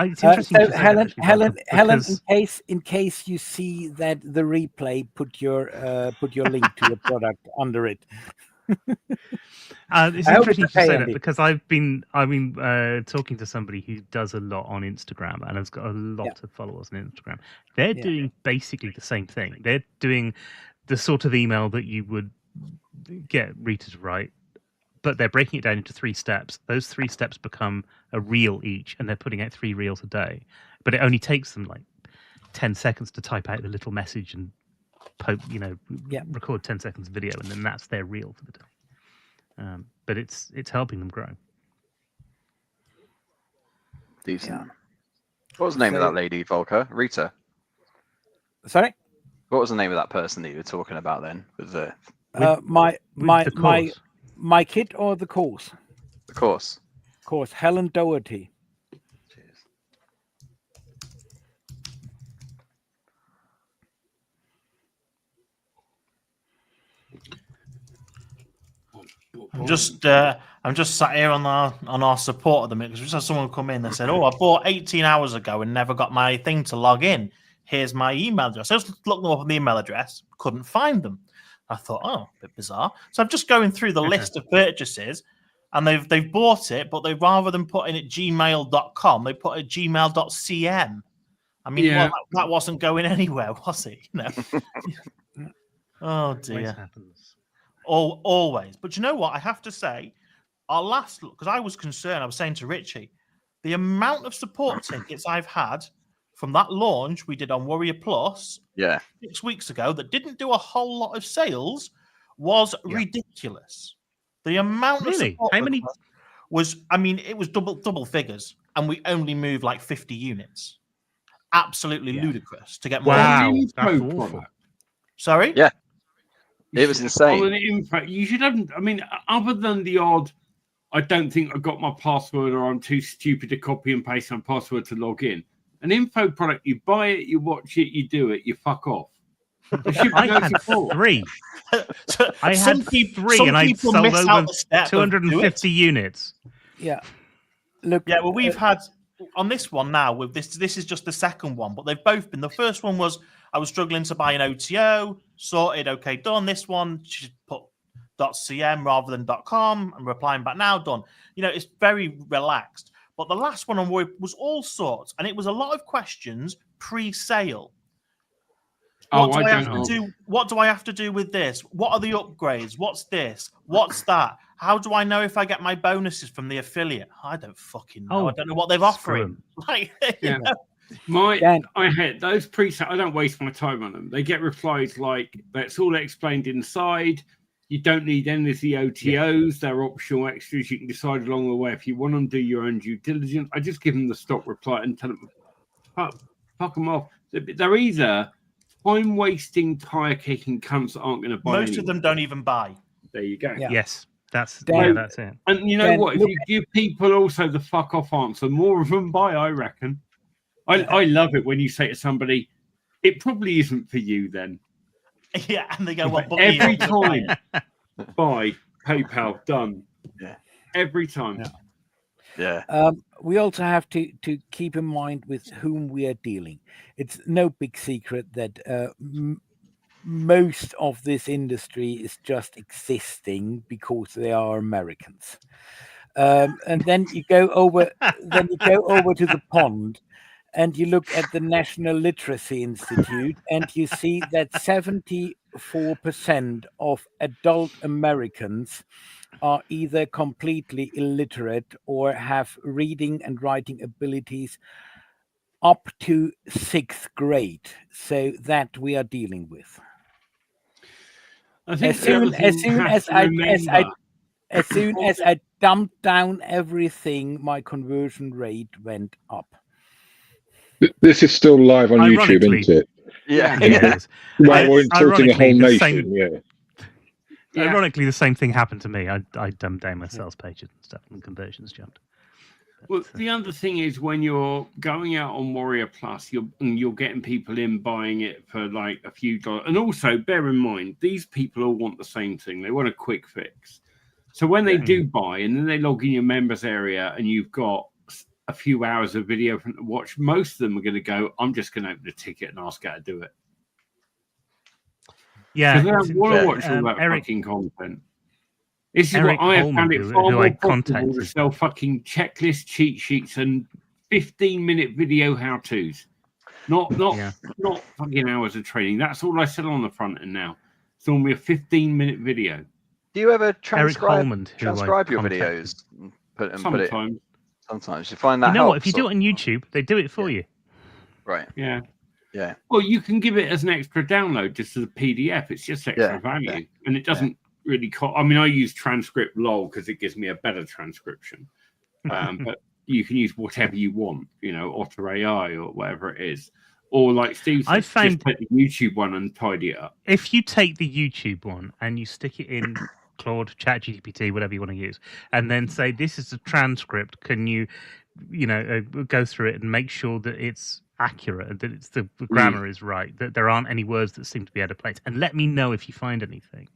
it's interesting. So you should say that, Helen, actually, because- in case you see that the replay, put your link to your product under it. It's I hope interesting it's to okay, say that Andy. because I've been talking to somebody who does a lot on Instagram and has got a lot of followers on Instagram. They're doing basically the same thing. They're doing the sort of email that you would get Rita to write, but they're breaking it down into 3 steps. Those 3 steps become a reel each, and they're putting out 3 reels a day. But it only takes them like 10 seconds to type out the little message and record 10 seconds of video, and then that's their reel for the day. But it's helping them grow. Decent. What was the name of that lady, Volker? Rita? Sorry? What was the name of that person that you were talking about then? Was it My kit or the course? the course? Course, Helen Doherty. I'm just sat here on our support at the minute because we just had someone come in. They said, "Oh, I bought 18 hours ago and never got my thing to log in. Here's my email address." I just looked them up on the email address, couldn't find them. I thought, oh, a bit bizarre. So I'm just going through the list of purchases, and they've bought it, but they rather than putting it gmail.com, they put it gmail.cm. I mean, well, that wasn't going anywhere, was it? You know. Oh dear. Always. But you know what? I have to say, our last look, because I was concerned, I was saying to Richie, the amount of support tickets I've had from that launch we did on Warrior Plus 6 weeks ago that didn't do a whole lot of sales was ridiculous. The amount of support how many was, I mean, it was double figures, and we only moved like 50 units. Absolutely ludicrous to get more. Wow, that's awful. Sorry? Yeah. It was insane. Well, in fact, you should have. I mean, other than the odd, I don't think I got my password, or I'm too stupid to copy and paste my password to log in. An info product, you buy it, you watch it, you do it, you fuck off. I had 3. I had 3, and I sold over 250 units. Yeah. Look. Yeah. Well, we've had on this one now. With this, this is just the second one, but they've both been. The first one was I was struggling to buy an OTO, sorted, okay, done. This one, she put .cm rather than .com, and replying back now, done. You know, it's very relaxed. But the last one on Warrior was all sorts, and it was a lot of questions pre-sale. What do I have to do with this? What are the upgrades? What's this? What's that? How do I know if I get my bonuses from the affiliate? I don't fucking know. I don't know what they've offering. Like, you know. I had those presets. I don't waste my time on them. They get replies like, "That's all explained inside. You don't need any of the OTOs. They're optional extras. You can decide along the way if you want them. Do your own due diligence." I just give them the stock reply and tell them, fuck them off. They're either time-wasting, tire-kicking cunts that aren't going to buy. Most of them don't even buy. There you go. Yeah. Yes, that's it. And you know what? If you give people also the fuck off answer, more of them buy, I reckon. I love it when you say to somebody, "It probably isn't for you then." Yeah, and they go, "What?" Every time, buy PayPal done. Yeah, every time. Yeah. We also have to keep in mind with whom we are dealing. It's no big secret that most of this industry is just existing because they are Americans. And then you go over to the pond, and you look at the National Literacy Institute, and you see that 74% of adult Americans are either completely illiterate or have reading and writing abilities up to 6th grade. So that we are dealing with. I think as soon as I dumped down everything, my conversion rate went up. This is still live on YouTube, Ironically- isn't it? Yeah. Yeah, it is. Well, we're insulting a Ironically, whole the nation. same- Yeah. Yeah. Ironically, the same thing happened to me. I dumbed down my sales pages and stuff, and conversions jumped. Well, the other thing is when you're going out on Warrior Plus, you're getting people in buying it for like a few dollars. And also, bear in mind, these people all want the same thing. They want a quick fix. So when they do buy, and then they log in your members area, and you've got a few hours of video to watch, most of them are going to go, "I'm just going to open a ticket and ask how to do it." Yeah, Because they don't want to watch all that Eric, fucking content. This is Eric what I have Holman, found it who far more I profitable to contacted. sell fucking checklist cheat sheets and 15-minute video how-tos. Not fucking hours of training. That's all I sell on the front end now. It's normally a 15-minute video. Do you ever Eric transcribe Holman, who I your contacted. videos and put it? Sometimes. Sometimes you find that You know what? helps, If you do or- it on YouTube, they do it for you. right. Yeah. Yeah. Well, you can give it as an extra download, just as a PDF. It's just extra Yeah, value, yeah, and it doesn't really cost. I mean, I use Transcript LOL because it gives me a better transcription. But you can use whatever you want, Otter AI or whatever it is, or like Steve said, I found- just take the YouTube one and tidy it up. If you take the YouTube one and you stick it in Claude, ChatGPT, whatever you want to use, and then say, "This is a transcript. Can you, go through it and make sure that it's accurate and that it's the grammar is right, that there aren't any words that seem to be out of place, and let me know if you find anything."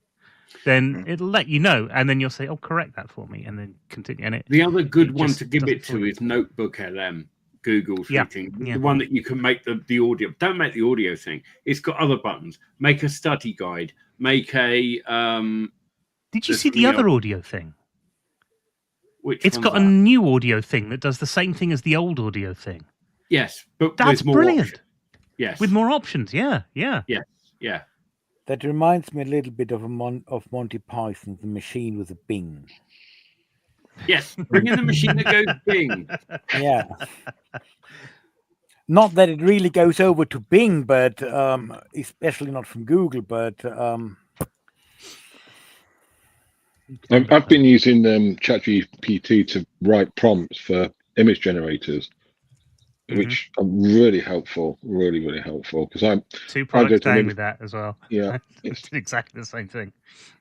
Then it'll let you know, and then you'll say, "Oh, correct that for me," and then continue. And The other good it one just to give does it it for to you. is Notebook LM. Google's Yeah, thing. yeah. The one that you can make the audio. Don't make the audio thing. It's got other buttons. Make a study guide. Make a Did you there's see the something other else. audio thing? which It's one's got a that? new audio thing that does the same thing as the old audio thing. Yes, but That's with more brilliant. options. Yes, With more options. Yeah. yeah. That reminds me a little bit of Monty Python, the machine with a Bing. Yes, bring in the machine that goes Bing. Yeah. Not that it really goes over to Bing, but especially not from Google, but I've been using ChatGPT to write prompts for image generators, which are really helpful, really helpful. Because Two I go products to down an- with that as well. Yeah, It's exactly the same thing.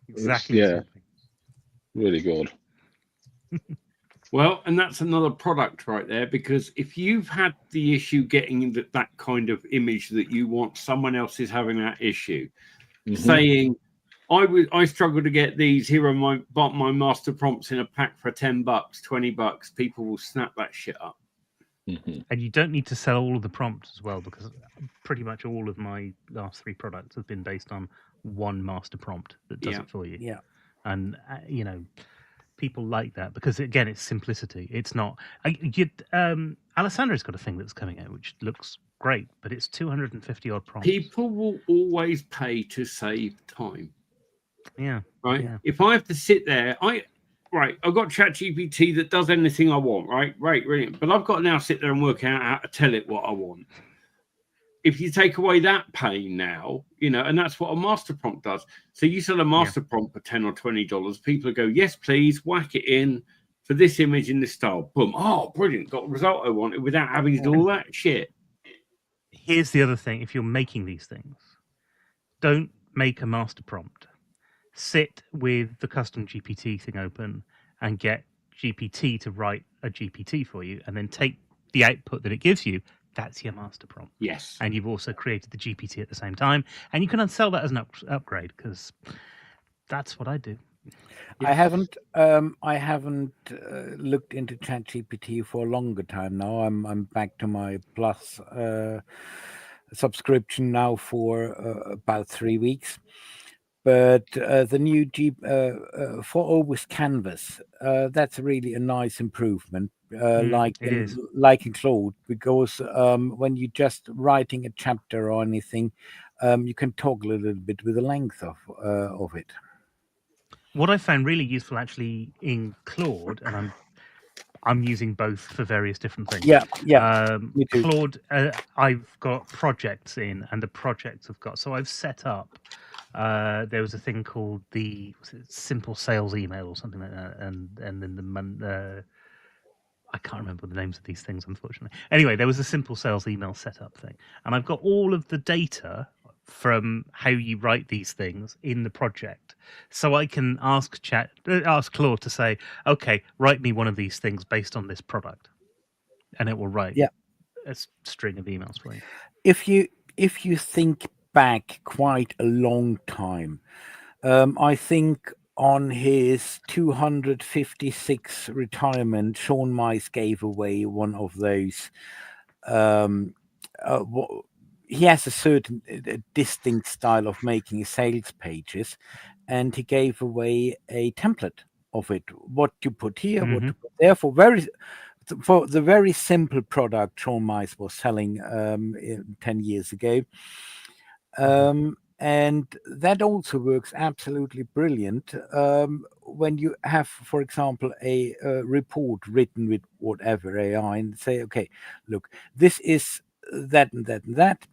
It's- Exactly. The yeah. same thing. really good. Well, and that's another product right there, because if you've had the issue getting that kind of image that you want, someone else is having that issue, saying, I struggle to get these. Here are my master prompts in a pack for $10, $20. People will snap that shit up. Mhm. And you don't need to sell all of the prompts as well, because pretty much all of my last three products have been based on one master prompt that does Yeah. it for you. yeah. And people like that because again, it's simplicity. It's not. Alessandra's got a thing that's coming out which looks great, but it's 250 odd prompts. People will always pay to save time, Yeah. right? Yeah. If I have to sit there, I've got ChatGPT that does anything I want, right? Right, brilliant. But I've got to now sit there and work out how to tell it what I want. If you take away that pain now, and that's what a master prompt does. So you sell a master prompt for $10 or $20, people go, yes, please, whack it in for this image in this style. Boom. Oh, brilliant. Got the result I wanted without having to do all that shit. Here's the other thing: if you're making these things, don't make a master prompt. Sit with the custom GPT thing open and get GPT to write a GPT for you, and then take the output that it gives you. That's your master prompt. Yes. And you've also created the GPT at the same time, and you can sell that as an upgrade because that's what I do. I haven't looked into ChatGPT for a longer time now. I'm back to my Plus subscription now for about 3 weeks. But the new for Always Canvas, that's really a nice improvement. Like in Claude, because when you're just writing a chapter or anything, you can toggle a little bit with the length of it. What I found really useful actually in Claude, and I'm using both for various different things. Yeah. Me too. Claude, I've got projects in, and the projects have got. So I've set up there was a thing called was it Simple Sales Email or something like that, and then I can't remember the names of these things, unfortunately. Anyway, there was a Simple Sales Email setup thing, and I've got all of the data from how you write these things in the project, so I can ask Claude to say, okay, write me one of these things based on this product, and it will write a string of emails for you. If you think back quite a long time, I think on his 256 retirement, Sean Mice gave away one of those. He has a certain distinct style of making sales pages, and he gave away a template of it. What you put here, what to put there, for the very simple product Sean Mice was selling 10 years ago. And that also works absolutely brilliant when you have, for example, a report written with whatever AI and say, okay, look, this is that and that and that.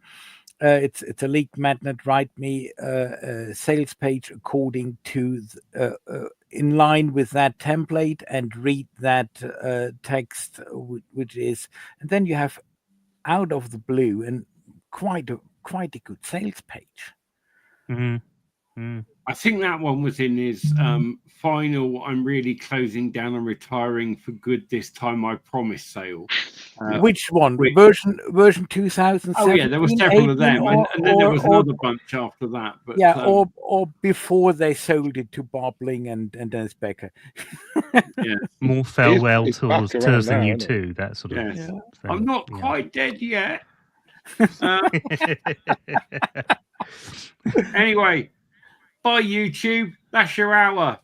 It's a lead magnet. Write me a sales page according to in line with that template, and read that text, which is, and then you have out of the blue and quite a good sales page. I think that one was in his final I'm really closing down and retiring for good this time, I promise sale. Which one? Version 2007? Oh yeah, there were several of them, and then there was another bunch after that. But or before they sold it to Bob Ling and Dennis Becker. Yeah, more farewell tours than you too. That sort of. Yes. I'm not quite dead yet. Anyway, bye YouTube. That's your hour.